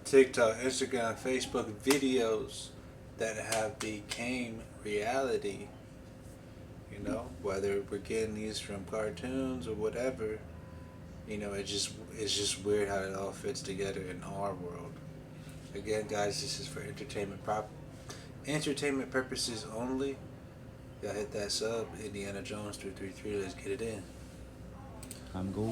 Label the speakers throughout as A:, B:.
A: TikTok, Instagram, Facebook videos that have became reality. You know, whether we're getting these from cartoons or whatever, you know, it's just weird how it all fits together in our world. Again, guys, this is for entertainment purposes only. Y'all hit that sub, Indiana Jones 333. Let's get it in.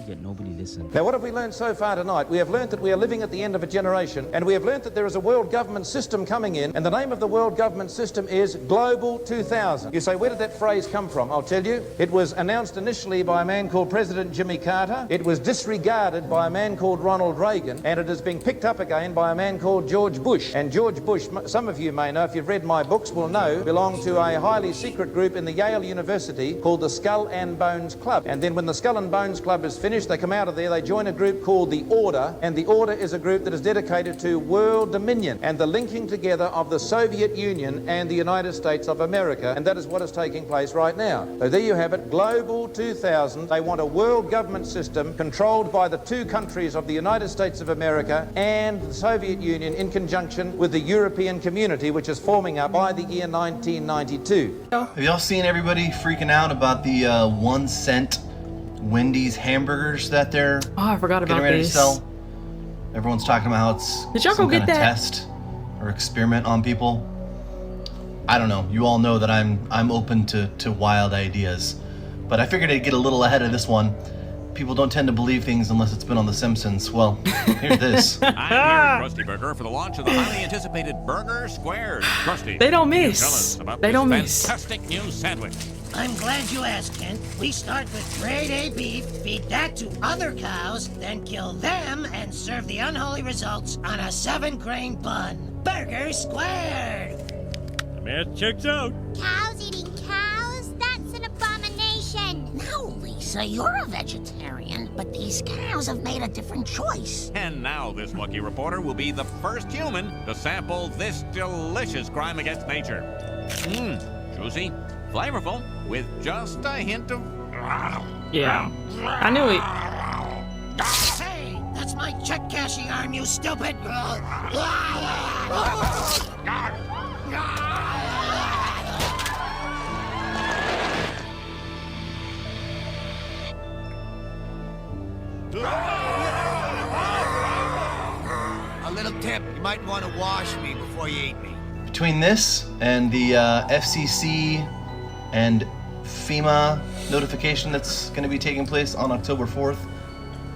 B: Yet nobody listened.
C: Now, what have we learned so far tonight? We have learned that we are living at the end of a generation, and we have learned that there is a world government system coming in, and the name of the world government system is Global 2000. You say, where did that phrase come from? I'll tell you. It was announced initially by a man called President Jimmy Carter. It was disregarded by a man called Ronald Reagan, and it has been picked up again by a man called George Bush. And George Bush, some of you may know, if you've read my books, will know, belonged to a highly secret group in the Yale University called the Skull and Bones Club. And then when the Skull and Bones Club is finished, they come out of there, they join a group called the Order, and the Order is a group that is dedicated to world dominion and the linking together of the Soviet Union and the United States of America, and that is what is taking place right now. So there you have it, Global 2000. They want a world government system controlled by the two countries of the United States of America and the Soviet Union in conjunction with the European community, which is forming up by the year 1992.
D: Have y'all seen everybody freaking out about the 1 cent Wendy's hamburgers that they're
E: I forgot about
D: getting ready
E: this.
D: to sell? Everyone's talking about how it's
E: Did y'all
D: some
E: go get
D: kind of
E: that?
D: test or experiment on people. I don't know. You all know that I'm open to wild ideas, but I figured I'd get a little ahead of this one. People don't tend to believe things unless it's been on The Simpsons. Well, here's this.
F: I'm here at Krusty Burger for the launch of the highly anticipated Burger Squared. Krusty,
E: They don't
F: can you
E: miss.
F: tell us about
E: They
F: this
E: don't miss.
F: fantastic new sandwich?
G: I'm glad you asked, Kent. We start with grade A beef, feed that to other cows, then kill them and serve the unholy results on a 7-grain bun. Burger Squared!
F: The math checks out.
H: Cows eating cows? That's an abomination.
G: No, Lisa, you're a vegetarian, but these cows have made a different choice.
F: And now this lucky reporter will be the first human to sample this delicious crime against nature. Mmm, juicy, flavorful, with just a hint of...
E: Yeah. I knew it.
G: Hey, that's my check cashing arm, you stupid!
I: A little tip, you might want to wash me before you eat me.
D: Between this and the FCC and FEMA notification that's going to be taking place on October 4th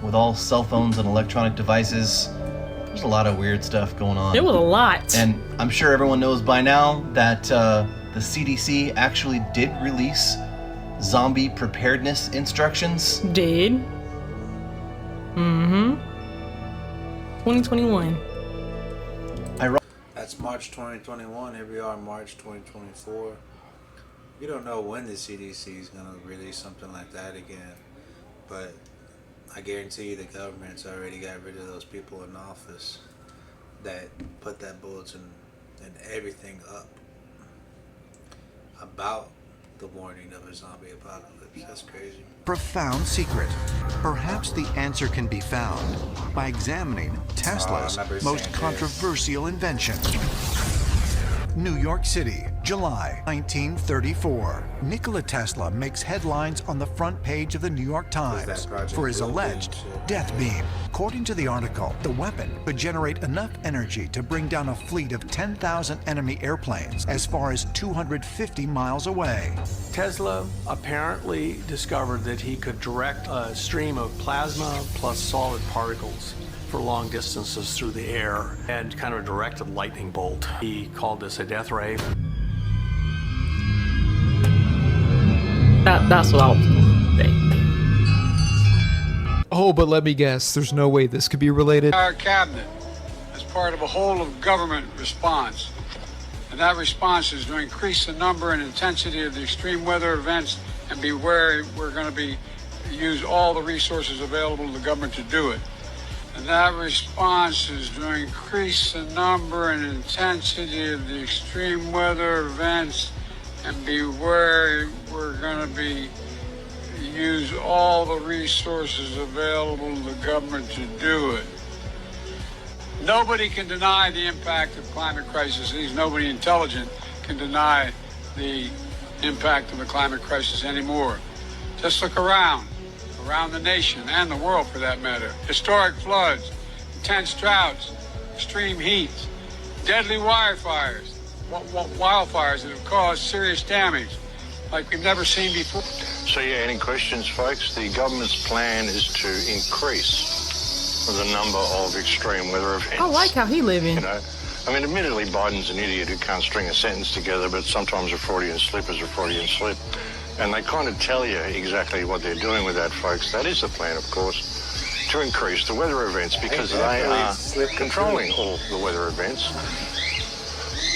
D: with all cell phones and electronic devices, there's a lot of weird stuff going on.
E: It was a lot.
D: And I'm sure everyone knows by now that the CDC actually did release zombie preparedness instructions.
E: Did. Mm-hmm. 2021.
A: That's March 2021. Here we are, March 2024. We don't know when the CDC is going to release something like that again, but I guarantee you the government's already got rid of those people in office that put that bulletin and everything up about the warning of a zombie apocalypse. That's crazy.
J: Profound secret. Perhaps the answer can be found by examining Tesla's most controversial invention. New York City, July 1934. Nikola Tesla makes headlines on the front page of the New York Times for his alleged death beam. According to the article, the weapon could generate enough energy to bring down a fleet of 10,000 enemy airplanes as far as 250 miles away.
K: Tesla apparently discovered that he could direct a stream of plasma plus solid particles for long distances through the air and kind of direct a lightning bolt. He called this a death ray.
E: That's what I was gonna say.
L: Oh, but let me guess, there's no way this could be related.
M: Our cabinet as part of a whole of government response. And that response is to increase the number and intensity of the extreme weather events and be wary we're going to use all the resources available to the government to do it. And that response is to increase the number and intensity of the extreme weather events and be wary we're going to use all the resources available to the government to do it. Nobody can deny the impact of climate crisis. At least nobody intelligent can deny the impact of the climate crisis anymore. Just look around the nation and the world for that matter. Historic floods, intense droughts, extreme heats, deadly wildfires that have caused serious damage like we've never seen before.
N: So yeah, any questions, folks? The government's plan is to increase the number of extreme weather events.
E: I like how he living.
N: You know, I mean, admittedly, Biden's an idiot who can't string a sentence together, but sometimes a Freudian slip is a Freudian slip. And they kind of tell you exactly what they're doing with that, folks. That is the plan, of course, to increase the weather events because they are controlling all the weather events,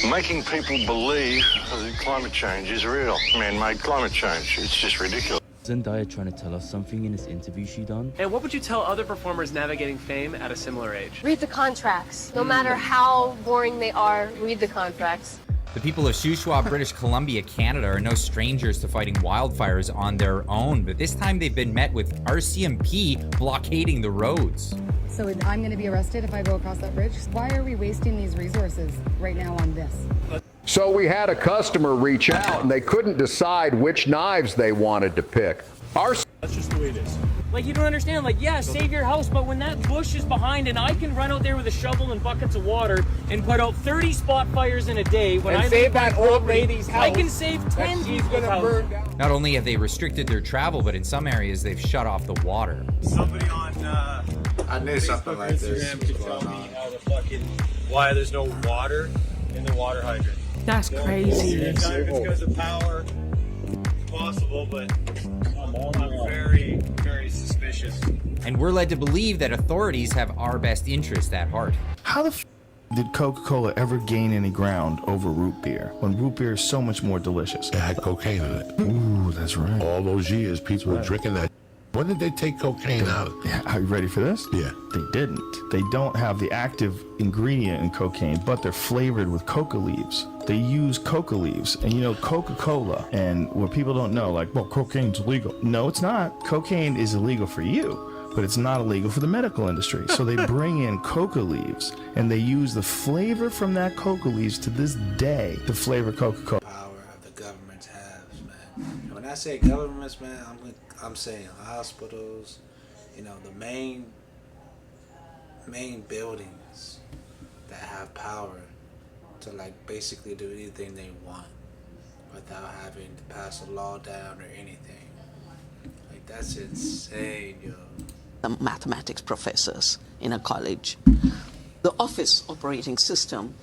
N: making people believe that climate change is real, man-made climate change. It's just ridiculous.
B: Zendaya trying to tell us something in this interview she done.
O: And what would you tell other performers navigating fame at a similar age?
P: Read the contracts. No matter how boring they are, read the contracts.
Q: The people of Shuswap, British Columbia, Canada are no strangers to fighting wildfires on their own, but this time they've been met with RCMP blockading the roads.
R: So I'm going to be arrested if I go across that bridge? Why are we wasting these resources right now on this?
S: So we had a customer reach out and they couldn't decide which knives they wanted to pick. That's
T: just the way it is.
U: Like, you don't understand, like, yeah, save your house, but when that bush is behind and I can run out there with a shovel and buckets of water and put out 30 spot fires in a day, when I
T: save that old lady's house,
U: I can save 10 people's houses.
Q: Not only have they restricted their travel, but in some areas they've shut off the water.
T: Somebody on
A: I knew something like this was going on.
T: Why there's no water in the water hydrant.
E: That's crazy.
T: It's because of power. It's possible, but I'm very, very suspicious.
Q: And we're led to believe that authorities have our best interest at heart.
V: How the did Coca-Cola ever gain any ground over root beer when root beer is so much more delicious?
W: It had cocaine in it.
V: Ooh, that's right.
W: All those years, people were drinking that. When did they take cocaine out?
V: Yeah, are you ready for this?
W: Yeah.
V: They didn't. They don't have the active ingredient in cocaine, but they're flavored with coca leaves. They use coca leaves, and you know, Coca-Cola, and what people don't know, like, well, cocaine's illegal. No, it's not. Cocaine is illegal for you, but it's not illegal for the medical industry. So they bring in coca leaves, and they use the flavor from that coca leaves to this day to flavor Coca-Cola.
A: Power of the government has, man. And when I say governments, man, I'm saying hospitals, you know, the main buildings that have power to, like, basically do anything they want without having to pass a law down or anything. Like, that's insane, yo.
X: The mathematics professors in a college. The office operating system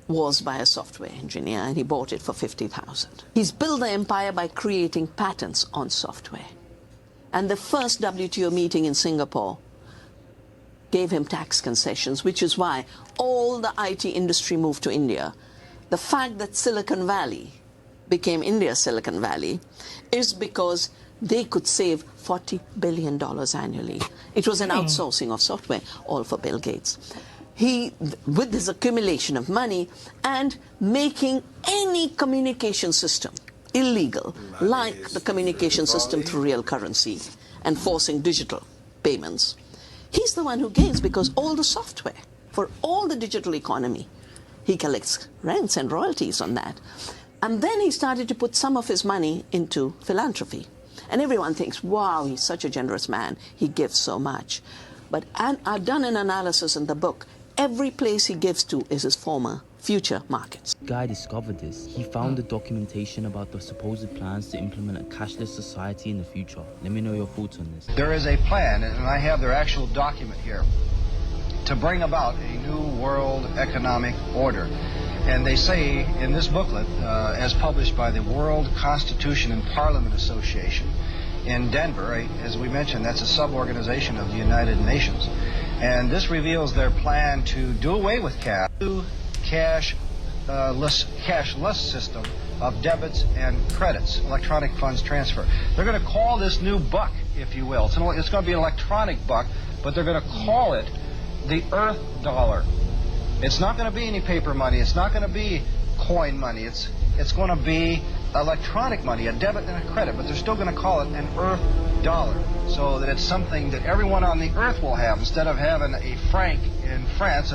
X: was by a software engineer, and he bought it for $50,000. He's built the empire by creating patents on software. And the first WTO meeting in Singapore gave him tax concessions, which is why all the IT industry moved to India. The fact that Silicon Valley became India's Silicon Valley is because they could save $40 billion annually. It was an outsourcing of software, all for Bill Gates. He, with this accumulation of money and making any communication system illegal, like the communication system through real currency and forcing digital payments, he's the one who gains because all the software for all the digital economy, he collects rents and royalties on that. And then he started to put some of his money into philanthropy. And everyone thinks, wow, he's such a generous man. He gives so much. But I've done an analysis in the book. Every place he gives to is his former future markets.
B: The guy discovered this. He found the documentation about the supposed plans to implement a cashless society in the future. Let me know your thoughts on this.
Y: There is a plan, and I have their actual document here, to bring about a new world economic order. And they say in this booklet, as published by the World Constitution and Parliament Association in Denver, as we mentioned, that's a sub-organization of the United Nations. And this reveals their plan to do away with cash, cashless system of debits and credits, electronic funds transfer. They're going to call this new buck, if you will. It's going to be an electronic buck, but they're going to call it the Earth dollar. It's not going to be any paper money. It's not going to be coin money. It's going to be electronic money, a debit and a credit, but they're still going to call it an Earth dollar, so that it's something that everyone on the Earth will have. Instead of having a franc in France,